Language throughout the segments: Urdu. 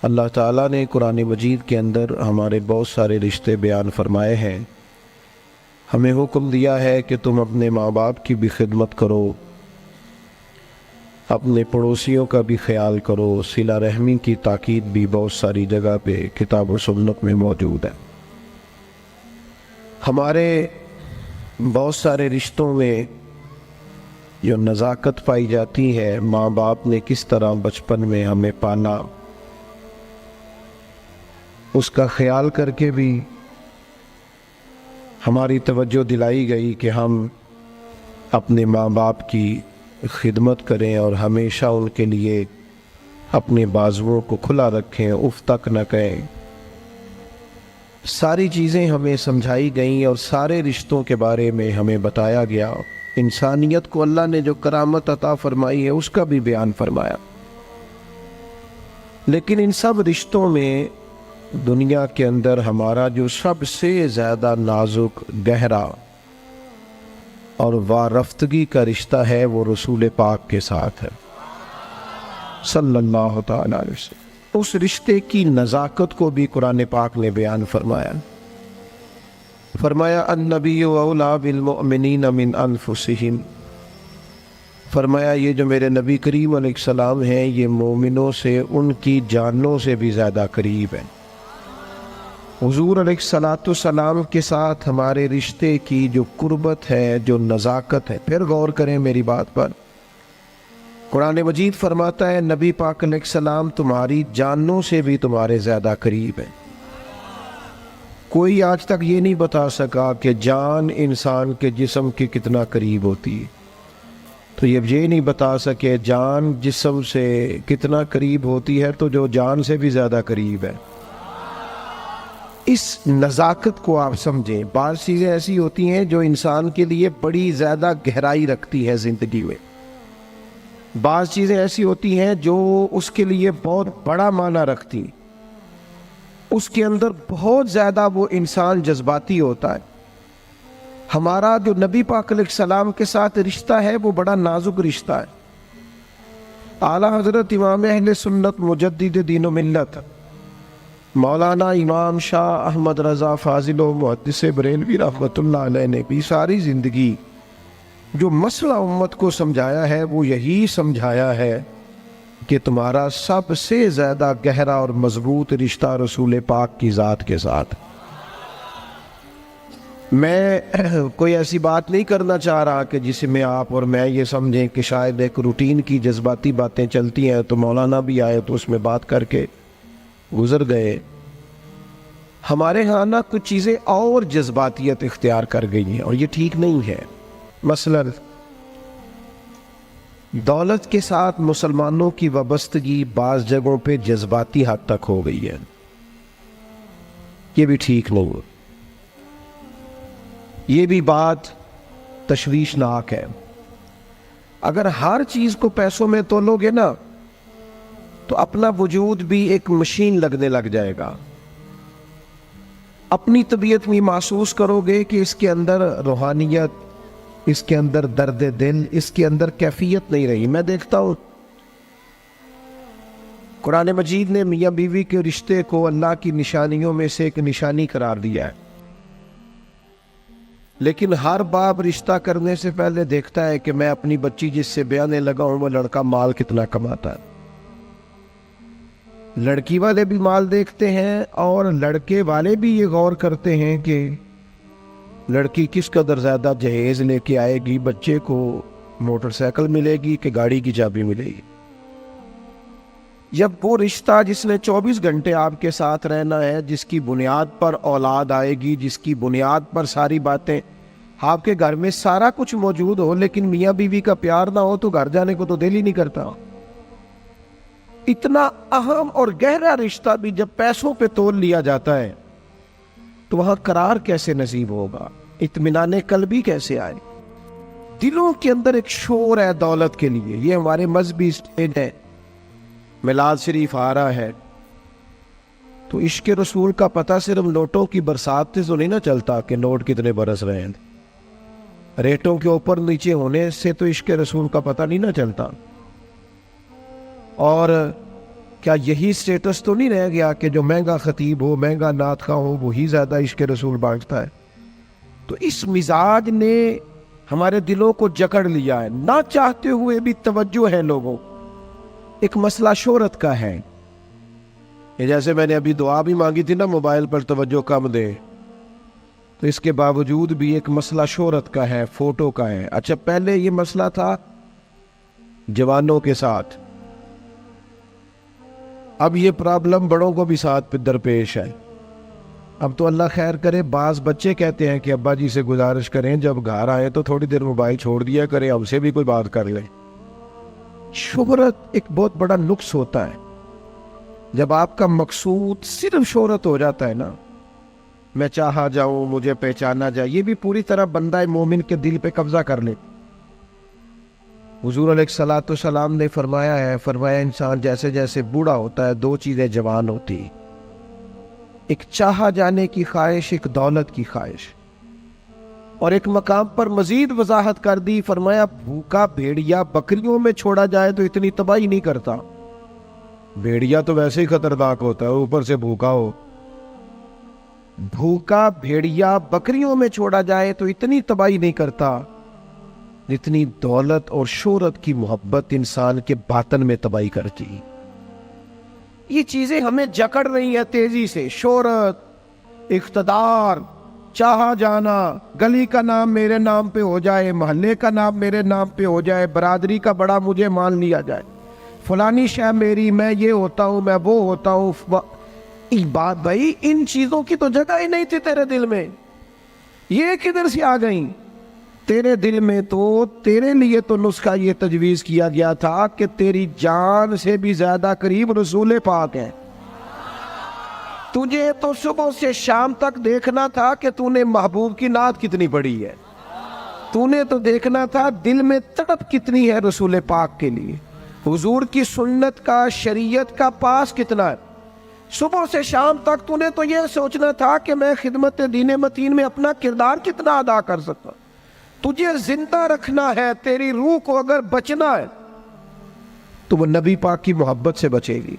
اللہ تعالیٰ نے قرآن مجید کے اندر ہمارے بہت سارے رشتے بیان فرمائے ہیں۔ ہمیں حکم دیا ہے کہ تم اپنے ماں باپ کی بھی خدمت کرو، اپنے پڑوسیوں کا بھی خیال کرو۔ صلہ رحمی کی تاکید بھی بہت ساری جگہ پہ کتاب و سنت میں موجود ہے۔ ہمارے بہت سارے رشتوں میں جو نزاکت پائی جاتی ہے، ماں باپ نے کس طرح بچپن میں ہمیں پالا، اس کا خیال کر کے بھی ہماری توجہ دلائی گئی کہ ہم اپنے ماں باپ کی خدمت کریں اور ہمیشہ ان کے لیے اپنے بازوؤں کو کھلا رکھیں، اف تک نہ کہیں۔ ساری چیزیں ہمیں سمجھائی گئیں اور سارے رشتوں کے بارے میں ہمیں بتایا گیا۔ انسانیت کو اللہ نے جو کرامت عطا فرمائی ہے اس کا بھی بیان فرمایا۔ لیکن ان سب رشتوں میں دنیا کے اندر ہمارا جو سب سے زیادہ نازک، گہرا اور وارفتگی کا رشتہ ہے وہ رسول پاک کے ساتھ ہے صلی اللہ تعالی علیہ وسلم۔ اس رشتے کی نزاکت کو بھی قرآن پاک نے بیان فرمایا۔ فرمایا النبی اولیٰ بالمؤمنین من انفسہم، فرمایا یہ جو میرے نبی کریم علیہ السلام ہیں یہ مومنوں سے ان کی جانوں سے بھی زیادہ قریب ہیں۔ حضور علیہ السلام کے ساتھ ہمارے رشتے کی جو قربت ہے، جو نزاکت ہے، پھر غور کریں میری بات پر۔ قرآن مجید فرماتا ہے نبی پاک علیہ السلام تمہاری جانوں سے بھی تمہارے زیادہ قریب ہیں۔ کوئی آج تک یہ نہیں بتا سکا کہ جان انسان کے جسم کے کتنا قریب ہوتی ہے، تو یہ نہیں بتا سکے جان جسم سے کتنا قریب ہوتی ہے تو جو جان سے بھی زیادہ قریب ہے۔ اس نزاکت کو آپ سمجھیں۔ بعض چیزیں ایسی ہوتی ہیں جو انسان کے لیے بڑی زیادہ گہرائی رکھتی ہے زندگی میں، بعض چیزیں ایسی ہوتی ہیں جو اس کے لیے بہت بڑا معنی رکھتی ہیں، اس کے اندر بہت زیادہ وہ انسان جذباتی ہوتا ہے۔ ہمارا جو نبی پاک علیہ السلام کے ساتھ رشتہ ہے وہ بڑا نازک رشتہ ہے۔ اعلیٰ حضرت امام اہل سنت مجدد دین و ملت مولانا امام شاہ احمد رضا فاضل و محدث بریلوی رحمۃ اللہ علیہ نے بھی ساری زندگی جو مسئلہ امت کو سمجھایا ہے وہ یہی سمجھایا ہے کہ تمہارا سب سے زیادہ گہرا اور مضبوط رشتہ رسول پاک کی ذات کے ساتھ۔ میں کوئی ایسی بات نہیں کرنا چاہ رہا کہ جس میں آپ اور میں یہ سمجھیں کہ شاید ایک روٹین کی جذباتی باتیں چلتی ہیں تو مولانا بھی آئے تو اس میں بات کر کے گزر گئے۔ ہمارے ہاں نا کچھ چیزیں اور جذباتیت اختیار کر گئی ہیں اور یہ ٹھیک نہیں ہے۔ مثلا دولت کے ساتھ مسلمانوں کی وابستگی بعض جگہوں پہ جذباتی حد تک ہو گئی ہے، یہ بھی ٹھیک نہیں ہے، یہ بھی بات تشویشناک ہے۔ اگر ہر چیز کو پیسوں میں تولو گے نا تو اپنا وجود بھی ایک مشین لگنے لگ جائے گا۔ اپنی طبیعت میں محسوس کرو گے کہ اس کے اندر روحانیت، اس کے اندر درد دل، اس کے اندر کیفیت نہیں رہی۔ میں دیکھتا ہوں قرآن مجید نے میاں بیوی کے رشتے کو اللہ کی نشانیوں میں سے ایک نشانی قرار دیا ہے، لیکن ہر باپ رشتہ کرنے سے پہلے دیکھتا ہے کہ میں اپنی بچی جس سے بیانے لگا ہوں وہ لڑکا مال کتنا کماتا ہے۔ لڑکی والے بھی مال دیکھتے ہیں اور لڑکے والے بھی یہ غور کرتے ہیں کہ لڑکی کس قدر زیادہ جہیز لے کے آئے گی، بچے کو موٹر سائیکل ملے گی کہ گاڑی کی چابی ملے گی۔ جب وہ رشتہ جس نے 24 گھنٹے آپ کے ساتھ رہنا ہے، جس کی بنیاد پر اولاد آئے گی، جس کی بنیاد پر ساری باتیں، آپ کے گھر میں سارا کچھ موجود ہو لیکن میاں بیوی کا پیار نہ ہو تو گھر جانے کو تو دل ہی نہیں کرتا۔ اتنا اہم اور گہرا رشتہ بھی جب پیسوں پہ تول لیا جاتا ہے تو وہاں قرار کیسے نصیب ہوگا، اطمینان قلبی کیسے آئے؟ دلوں کے اندر ایک شور ہے دولت کے لیے۔ یہ ہمارے مذہبی سٹیج ہے، میلاد شریف آ رہا ہے تو عشق رسول کا پتہ صرف نوٹوں کی برسات سے تو نہیں نہ چلتا کہ نوٹ کتنے برس رہے ہیں، ریٹوں کے اوپر نیچے ہونے سے تو عشق رسول کا پتہ نہیں نہ چلتا۔ اور کیا یہی سٹیٹس تو نہیں رہ گیا کہ جو مہنگا خطیب ہو، مہنگا نعت خواہ ہو، وہی زیادہ عشق رسول بانٹتا ہے؟ تو اس مزاج نے ہمارے دلوں کو جکڑ لیا ہے، نہ چاہتے ہوئے بھی توجہ ہے لوگوں۔ ایک مسئلہ شہرت کا ہے، یہ جیسے میں نے ابھی دعا بھی مانگی تھی نا موبائل پر توجہ کم دے، تو اس کے باوجود بھی ایک مسئلہ شہرت کا ہے، فوٹو کا ہے۔ اچھا پہلے یہ مسئلہ تھا جوانوں کے ساتھ، اب یہ پرابلم بڑوں کو بھی ساتھ درپیش ہے۔ اب تو اللہ خیر کرے، بعض بچے کہتے ہیں کہ ابا جی سے گزارش کریں جب گھر آئے تو تھوڑی دیر موبائل چھوڑ دیا کریں، ہم سے بھی کوئی بات کر لیں۔ شہرت ایک بہت بڑا نقص ہوتا ہے، جب آپ کا مقصود صرف شہرت ہو جاتا ہے نا، میں چاہا جاؤں، مجھے پہچانا جائے، یہ بھی پوری طرح بندہ مومن کے دل پہ قبضہ کر لے۔ حضور علیہ الصلوۃ والسلام نے فرمایا انسان جیسے جیسے بوڑھا ہوتا ہے دو چیزیں جوان ہوتی، ایک چاہا جانے کی خواہش، ایک دولت کی خواہش۔ اور ایک مقام پر مزید وضاحت کر دی، فرمایا بھوکا بھیڑیا بکریوں میں چھوڑا جائے تو اتنی تباہی نہیں کرتا، بھیڑیا تو ویسے ہی خطرناک ہوتا ہے، اوپر سے بھوکا ہو۔ بھوکا بھیڑیا بکریوں میں چھوڑا جائے تو اتنی تباہی نہیں کرتا جتنی دولت اور شہرت کی محبت انسان کے باطن میں تباہی کرتی۔ یہ چیزیں ہمیں جکڑ رہی ہیں تیزی سے، شہرت، اقتدار، چاہا جانا، گلی کا نام میرے نام پہ ہو جائے، محلے کا نام میرے نام پہ ہو جائے، برادری کا بڑا مجھے مان لیا جائے، فلانی شے میری، میں یہ ہوتا ہوں، میں وہ ہوتا ہوں۔ بات بھائی ان چیزوں کی تو جگہ ہی نہیں تھی تیرے دل میں، یہ کدھر سے آ گئیں؟ تیرے دل میں تو تیرے لیے تو نسخہ یہ تجویز کیا گیا تھا کہ تیری جان سے بھی زیادہ قریب رسول پاک ہے۔ تجھے تو صبح سے شام تک دیکھنا تھا کہ تو نے محبوب کی نعت کتنی پڑھی ہے، تو نے تو دیکھنا تھا دل میں تڑپ کتنی ہے رسول پاک کے لیے، حضور کی سنت کا، شریعت کا پاس کتنا ہے۔ صبح سے شام تک تو نے تو یہ سوچنا تھا کہ میں خدمت دین متین میں اپنا کردار کتنا ادا کر سکتا۔ تجھے زندہ رکھنا ہے، تیری روح کو اگر بچنا ہے تو وہ نبی پاک کی محبت سے بچے گی۔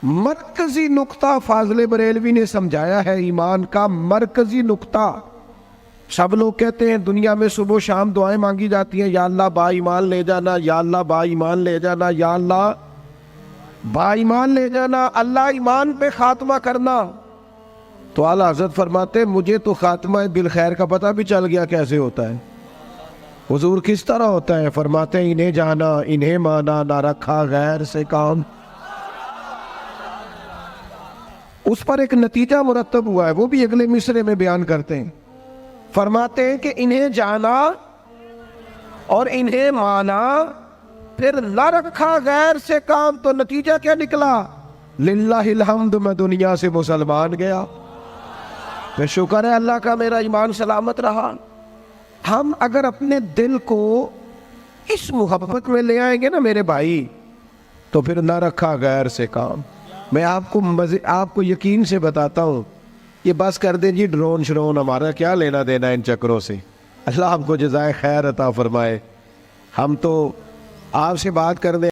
مرکزی نقطہ فاضل بریلوی نے سمجھایا ہے، ایمان کا مرکزی نقطہ۔ سب لوگ کہتے ہیں دنیا میں صبح و شام دعائیں مانگی جاتی ہیں، یا اللہ با ایمان لے جانا، یا اللہ با ایمان لے جانا، یا اللہ با ایمان لے جانا، اللہ ایمان پہ خاتمہ کرنا۔ تو اعلیٰ حضرت فرماتے مجھے تو خاتمہ بالخیر کا پتہ بھی چل گیا کیسے ہوتا ہے۔ حضور کس طرح ہوتا ہے؟ فرماتے ہیں انہیں جانا، انہیں مانا، نہ رکھا غیر سے کام۔ اس پر ایک نتیجہ مرتب ہوا ہے، وہ بھی اگلے مصرے میں بیان کرتے ہیں۔ فرماتے ہیں کہ انہیں جانا اور انہیں مانا، پھر نہ رکھا غیر سے کام، تو نتیجہ کیا نکلا؟ للہ الحمد، میں دنیا سے مسلمان گیا، پھر شکر ہے اللہ کا میرا ایمان سلامت رہا۔ ہم اگر اپنے دل کو اس محبت میں لے آئیں گے نا میرے بھائی، تو پھر نہ رکھا غیر سے کام۔ میں آپ کو یقین سے بتاتا ہوں، یہ بس کر دیں جی ڈرون شرون، ہمارا کیا لینا دینا ان چکروں سے، اللہ آپ کو جزائے خیر عطا فرمائے۔ ہم تو آپ سے بات کر دیں